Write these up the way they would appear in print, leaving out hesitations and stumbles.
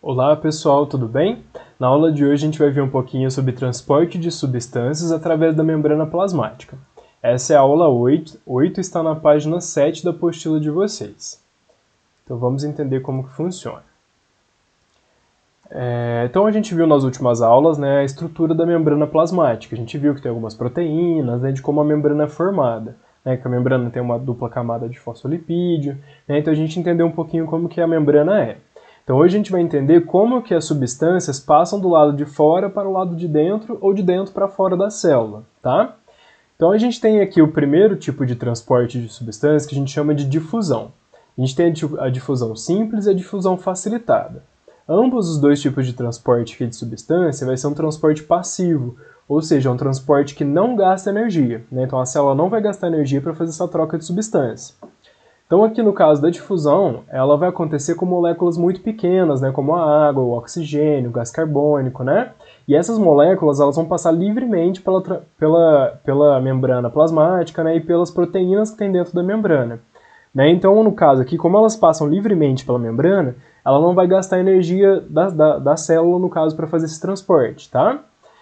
Olá pessoal, tudo bem? Na aula de hoje a gente vai ver um pouquinho sobre transporte de substâncias através da membrana plasmática. Essa é a aula 8 está na página 7 da apostila de vocês. Então vamos entender como que funciona. Então a gente viu nas últimas aulas, a estrutura da membrana plasmática. A gente viu que tem algumas proteínas, de como a membrana é formada. Que a membrana tem uma dupla camada de fosfolipídio. Então a gente entendeu um pouquinho como que a membrana é. Então hoje a gente vai entender como que as substâncias passam do lado de fora para o lado de dentro ou de dentro para fora da célula, tá? Então a gente tem aqui o primeiro tipo de transporte de substâncias que a gente chama de difusão. A gente tem a difusão simples e a difusão facilitada. Ambos os dois tipos de transporte aqui de substância vai ser um transporte passivo, ou seja, um transporte que não gasta energia. Então a célula não vai gastar energia para fazer essa troca de substância. Então aqui no caso da difusão, ela vai acontecer com moléculas muito pequenas, como a água, o oxigênio, o gás carbônico, E essas moléculas elas vão passar livremente pela membrana plasmática, e pelas proteínas que tem dentro da membrana. Então no caso aqui, como elas passam livremente pela membrana, ela não vai gastar energia da célula, no caso, para fazer esse transporte, tá?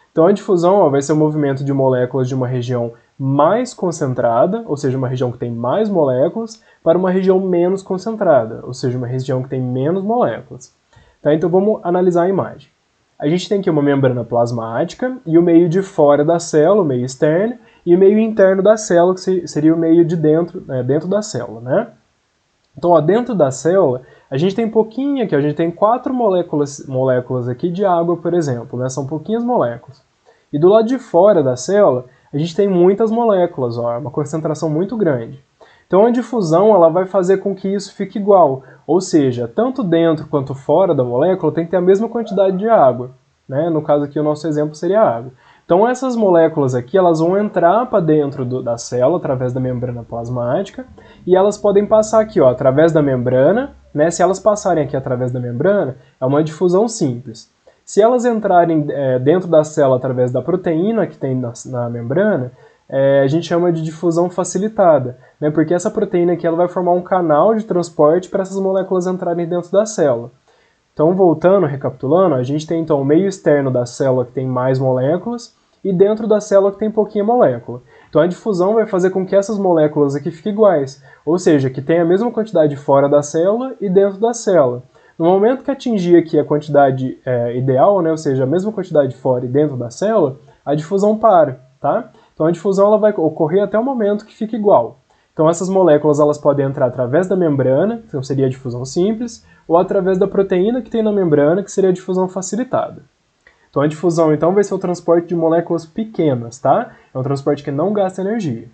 Então a difusão vai ser o movimento de moléculas de uma região mais concentrada, ou seja, uma região que tem mais moléculas, para uma região menos concentrada, ou seja, uma região que tem menos moléculas. Tá? Então vamos analisar a imagem. A gente tem aqui uma membrana plasmática e o meio de fora da célula, o meio externo, e o meio interno da célula, que seria o meio de dentro, dentro da célula, Então, dentro da célula, a gente tem pouquinho aqui, a gente tem 4 moléculas aqui de água, por exemplo, São pouquinhas moléculas. E do lado de fora da célula, a gente tem muitas moléculas, uma concentração muito grande. Então a difusão ela vai fazer com que isso fique igual, ou seja, tanto dentro quanto fora da molécula tem que ter a mesma quantidade de água. No caso aqui o nosso exemplo seria a água. Então essas moléculas aqui elas vão entrar para dentro da célula através da membrana plasmática e elas podem passar aqui através da membrana. Se elas passarem aqui através da membrana, é uma difusão simples. Se elas entrarem dentro da célula através da proteína que tem na membrana, a gente chama de difusão facilitada, porque essa proteína aqui ela vai formar um canal de transporte para essas moléculas entrarem dentro da célula. Então, voltando, recapitulando, a gente tem então o meio externo da célula que tem mais moléculas e dentro da célula que tem pouquinha molécula. Então a difusão vai fazer com que essas moléculas aqui fiquem iguais, ou seja, que tem a mesma quantidade fora da célula e dentro da célula. No momento que atingir aqui a quantidade ideal, ou seja, a mesma quantidade fora e dentro da célula, a difusão para, tá? Então a difusão ela vai ocorrer até o momento que fica igual. Então essas moléculas elas podem entrar através da membrana, então seria a difusão simples, ou através da proteína que tem na membrana, que seria a difusão facilitada. Então a difusão então vai ser o transporte de moléculas pequenas, tá? É um transporte que não gasta energia.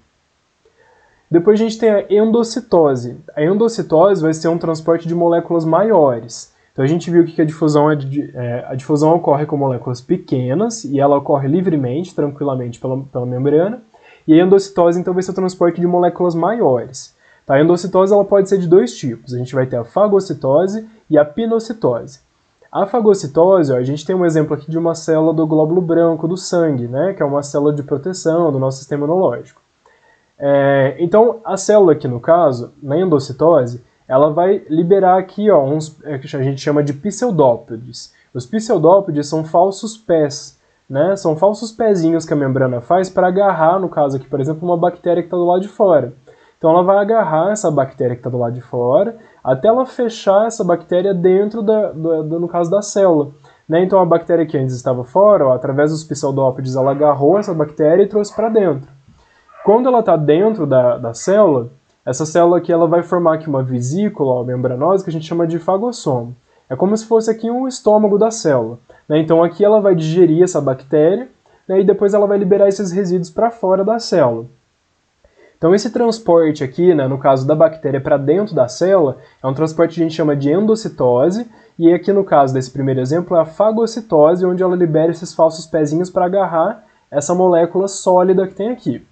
Depois a gente tem a endocitose. A endocitose vai ser um transporte de moléculas maiores. Então a gente viu que a difusão ocorre com moléculas pequenas e ela ocorre livremente, tranquilamente pela membrana. E a endocitose então vai ser o transporte de moléculas maiores. Tá? A endocitose ela pode ser de dois tipos. A gente vai ter a fagocitose e a pinocitose. A fagocitose, a gente tem um exemplo aqui de uma célula do glóbulo branco do sangue, que é uma célula de proteção do nosso sistema imunológico. Então, a célula aqui no caso, na endocitose, ela vai liberar aqui que a gente chama de pseudópodes. Os pseudópodes são falsos pés, São falsos pezinhos que a membrana faz para agarrar, no caso aqui, por exemplo, uma bactéria que está do lado de fora. Então ela vai agarrar essa bactéria que está do lado de fora, até ela fechar essa bactéria dentro, no caso da célula. Então a bactéria que antes estava fora, através dos pseudópodes, ela agarrou essa bactéria e trouxe para dentro. Quando ela está dentro da célula, essa célula aqui ela vai formar aqui uma vesícula membranosa que a gente chama de fagossomo. É como se fosse aqui um estômago da célula. Então aqui ela vai digerir essa bactéria e depois ela vai liberar esses resíduos para fora da célula. Então esse transporte aqui, no caso da bactéria para dentro da célula, é um transporte que a gente chama de endocitose, e aqui no caso desse primeiro exemplo é a fagocitose, onde ela libera esses falsos pezinhos para agarrar essa molécula sólida que tem aqui.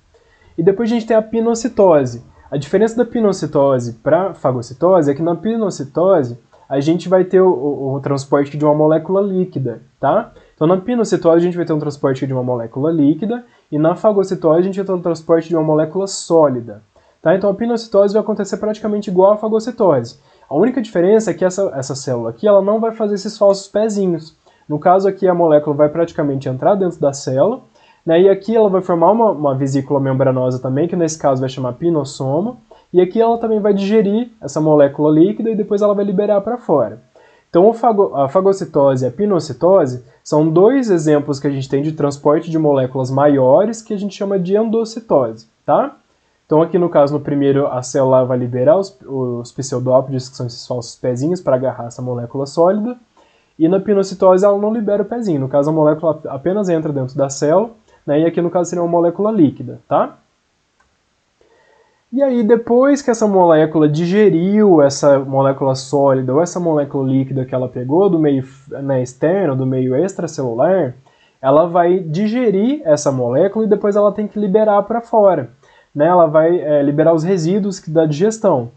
E depois a gente tem a pinocitose. A diferença da pinocitose para a fagocitose é que na pinocitose a gente vai ter o transporte de uma molécula líquida, tá? Então na pinocitose a gente vai ter um transporte de uma molécula líquida e na fagocitose a gente vai ter um transporte de uma molécula sólida. Tá? Então a pinocitose vai acontecer praticamente igual à fagocitose. A única diferença é que essa célula aqui ela não vai fazer esses falsos pezinhos. No caso aqui, a molécula vai praticamente entrar dentro da célula, né, e aqui ela vai formar uma vesícula membranosa também, que nesse caso vai chamar pinossomo, e aqui ela também vai digerir essa molécula líquida e depois ela vai liberar para fora. Então a fagocitose e a pinocitose são dois exemplos que a gente tem de transporte de moléculas maiores que a gente chama de endocitose, tá? Então aqui no caso, no primeiro, a célula vai liberar os pseudópodes, que são esses falsos pezinhos, para agarrar essa molécula sólida, e na pinocitose ela não libera o pezinho, no caso a molécula apenas entra dentro da célula, né, e aqui no caso seria uma molécula líquida, tá? E aí depois que essa molécula digeriu essa molécula sólida ou essa molécula líquida que ela pegou do meio, né, externo, do meio extracelular, ela vai digerir essa molécula e depois ela tem que liberar para fora, né? Ela vai liberar os resíduos da digestão.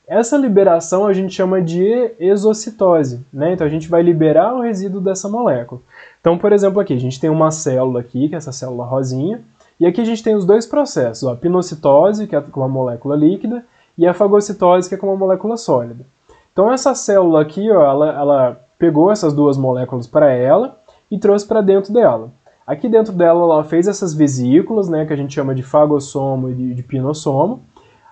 Essa liberação a gente chama de exocitose, né? Então a gente vai liberar o resíduo dessa molécula. Então, por exemplo, aqui a gente tem uma célula aqui, que é essa célula rosinha, e aqui a gente tem os dois processos, a pinocitose, que é com uma molécula líquida, e a fagocitose, que é com uma molécula sólida. Então essa célula aqui, ó, ela pegou essas duas moléculas para ela e trouxe para dentro dela. Aqui dentro dela ela fez essas vesículas, né, que a gente chama de fagossomo e de pinossomo.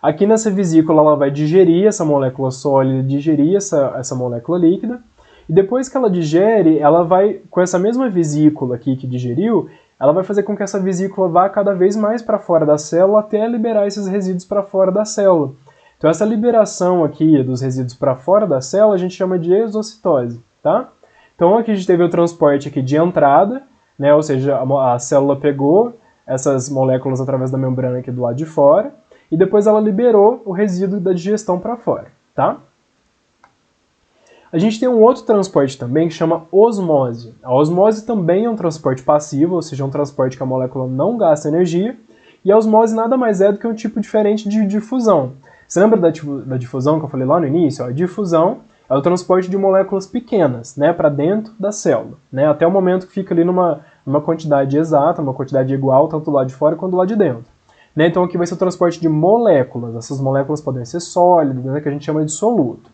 Aqui nessa vesícula ela vai digerir essa molécula sólida, digerir essa molécula líquida, e depois que ela digere, ela vai, com essa mesma vesícula aqui que digeriu, ela vai fazer com que essa vesícula vá cada vez mais para fora da célula até liberar esses resíduos para fora da célula. Então essa liberação aqui dos resíduos para fora da célula a gente chama de exocitose, tá? Então aqui a gente teve o transporte aqui de entrada, né, ou seja, a célula pegou essas moléculas através da membrana aqui do lado de fora, e depois ela liberou o resíduo da digestão para fora, tá? A gente tem um outro transporte também que chama osmose. A osmose também é um transporte passivo, ou seja, um transporte que a molécula não gasta energia, e a osmose nada mais é do que um tipo diferente de difusão. Você lembra da difusão que eu falei lá no início? A difusão é o transporte de moléculas pequenas, né, para dentro da célula, né, até o momento que fica ali numa quantidade exata, uma quantidade igual, tanto do lado de fora quanto do lado de dentro. Né, então aqui vai ser o transporte de moléculas. Essas moléculas podem ser sólidas, né, que a gente chama de soluto.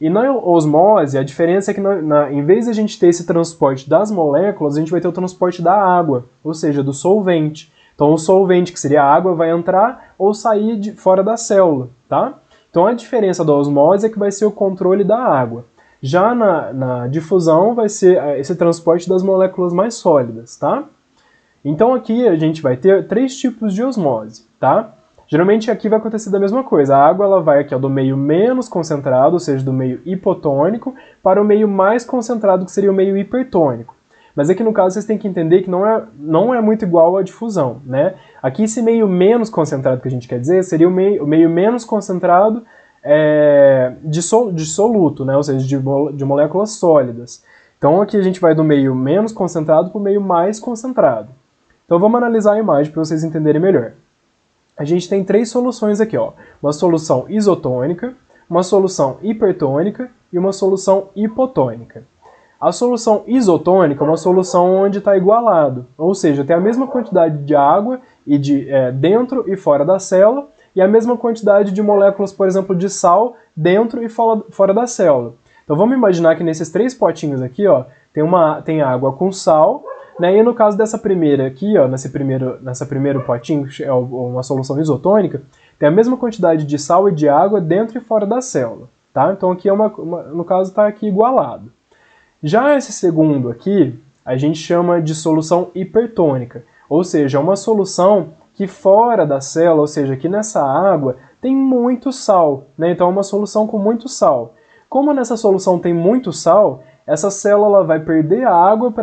E na osmose, a diferença é que em vez de a gente ter esse transporte das moléculas, a gente vai ter o transporte da água, ou seja, do solvente. Então o solvente, que seria a água, vai entrar ou sair fora da célula, tá? Então a diferença da osmose é que vai ser o controle da água. Já na difusão vai ser esse transporte das moléculas mais sólidas, tá? Então aqui a gente vai ter 3 tipos de osmose, tá? Geralmente aqui vai acontecer da mesma coisa. A água ela vai aqui, ó, do meio menos concentrado, ou seja, do meio hipotônico, para o meio mais concentrado, que seria o meio hipertônico. Mas aqui no caso vocês têm que entender que não é muito igual à difusão, né? Aqui esse meio menos concentrado que a gente quer dizer seria o meio menos concentrado de soluto, né? Ou seja, de moléculas sólidas. Então aqui a gente vai do meio menos concentrado para o meio mais concentrado. Então vamos analisar a imagem para vocês entenderem melhor. A gente tem 3 soluções aqui, ó. Uma solução isotônica, uma solução hipertônica e uma solução hipotônica. A solução isotônica é uma solução onde está igualado, ou seja, tem a mesma quantidade de água dentro e fora da célula e a mesma quantidade de moléculas, por exemplo, de sal dentro e fora da célula. Então vamos imaginar que nesses 3 potinhos aqui, ó, tem água com sal, né? E no caso dessa primeira aqui, ó, nessa primeiro potinho, que é uma solução isotônica, tem a mesma quantidade de sal e de água dentro e fora da célula, tá? Então aqui no caso está aqui igualado. Já esse segundo aqui, a gente chama de solução hipertônica, ou seja, é uma solução que fora da célula, ou seja, aqui nessa água, tem muito sal, né? Então é uma solução com muito sal. Como nessa solução tem muito sal, essa célula vai perder a água,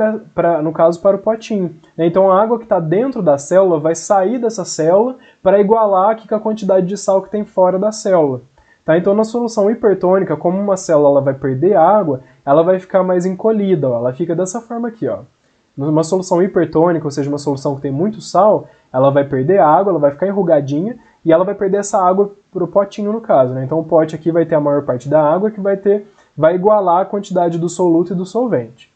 no caso, para o potinho. Então a água que está dentro da célula vai sair dessa célula para igualar aqui com a quantidade de sal que tem fora da célula. Tá? Então na solução hipertônica, como uma célula vai perder água, ela vai ficar mais encolhida. Ó. Ela fica dessa forma aqui. Ó. Numa solução hipertônica, ou seja, uma solução que tem muito sal, ela vai perder a água, ela vai ficar enrugadinha e ela vai perder essa água para o potinho no caso. Né? Então o pote aqui vai ter a maior parte da água que vai igualar a quantidade do soluto e do solvente.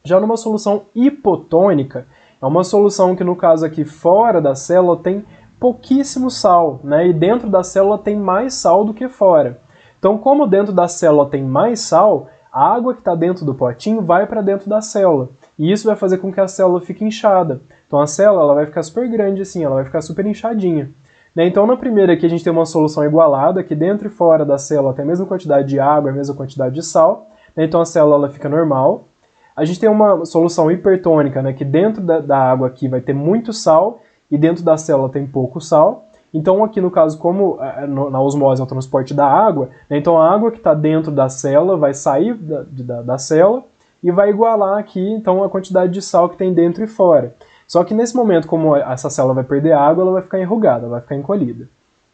Já numa solução hipotônica, é uma solução que no caso aqui fora da célula tem pouquíssimo sal, né? E dentro da célula tem mais sal do que fora. Então, como dentro da célula tem mais sal, a água que está dentro do potinho vai para dentro da célula. E isso vai fazer com que a célula fique inchada. Então a célula ela vai ficar super grande assim, ela vai ficar super inchadinha. Então na primeira aqui a gente tem uma solução igualada, que dentro e fora da célula tem a mesma quantidade de água, a mesma quantidade de sal. Então a célula ela fica normal. A gente tem uma solução hipertônica, que dentro da água aqui vai ter muito sal e dentro da célula tem pouco sal. Então aqui no caso, como na osmose é o transporte da água, então a água que está dentro da célula vai sair da célula e vai igualar aqui então a quantidade de sal que tem dentro e fora. Só que nesse momento, como essa célula vai perder água, ela vai ficar enrugada, ela vai ficar encolhida.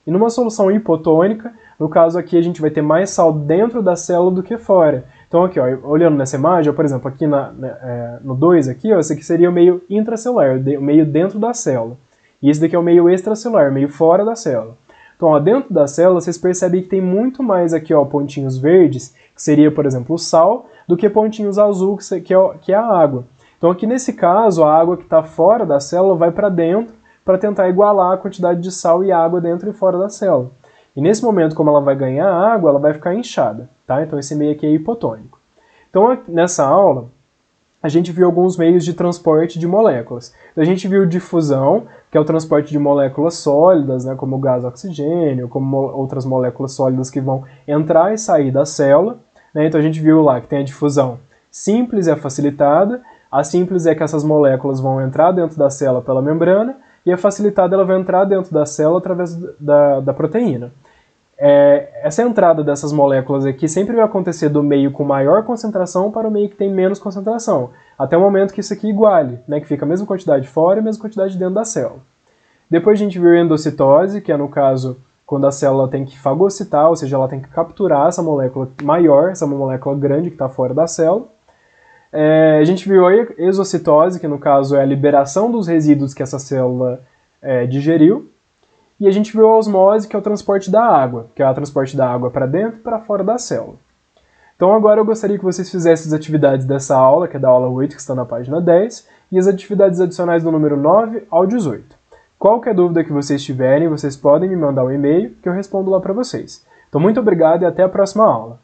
E numa solução hipotônica, no caso aqui a gente vai ter mais sal dentro da célula do que fora. Então aqui, ó, olhando nessa imagem, por exemplo, aqui no 2, aqui, ó, esse aqui seria o meio intracelular, o meio dentro da célula. E esse daqui é o meio extracelular, meio fora da célula. Então, ó, dentro da célula, vocês percebem que tem muito mais aqui, ó, pontinhos verdes, que seria, por exemplo, o sal, do que pontinhos azuis, que é a água. Então, aqui nesse caso, a água que está fora da célula vai para dentro para tentar igualar a quantidade de sal e água dentro e fora da célula. E nesse momento, como ela vai ganhar água, ela vai ficar inchada, tá? Então, esse meio aqui é hipotônico. Então, nessa aula, a gente viu alguns meios de transporte de moléculas. A gente viu difusão, que é o transporte de moléculas sólidas, como o gás oxigênio, como outras moléculas sólidas que vão entrar e sair da célula. Então a gente viu lá que tem a difusão simples e a facilitada. A simples é que essas moléculas vão entrar dentro da célula pela membrana, e a facilitada ela vai entrar dentro da célula através da proteína. Essa entrada dessas moléculas aqui sempre vai acontecer do meio com maior concentração para o meio que tem menos concentração, até o momento que isso aqui iguale, que fica a mesma quantidade fora e a mesma quantidade dentro da célula. Depois a gente viu a endocitose, que é no caso quando a célula tem que fagocitar, ou seja, ela tem que capturar essa molécula maior, essa molécula grande que está fora da célula. A gente viu a exocitose, que no caso é a liberação dos resíduos que essa célula digeriu. E a gente viu a osmose, que é o transporte da água, que é o transporte da água para dentro e para fora da célula. Então agora eu gostaria que vocês fizessem as atividades dessa aula, que é da aula 8, que está na página 10, e as atividades adicionais do número 9 ao 18. Qualquer dúvida que vocês tiverem, vocês podem me mandar um e-mail, que eu respondo lá para vocês. Então muito obrigado e até a próxima aula.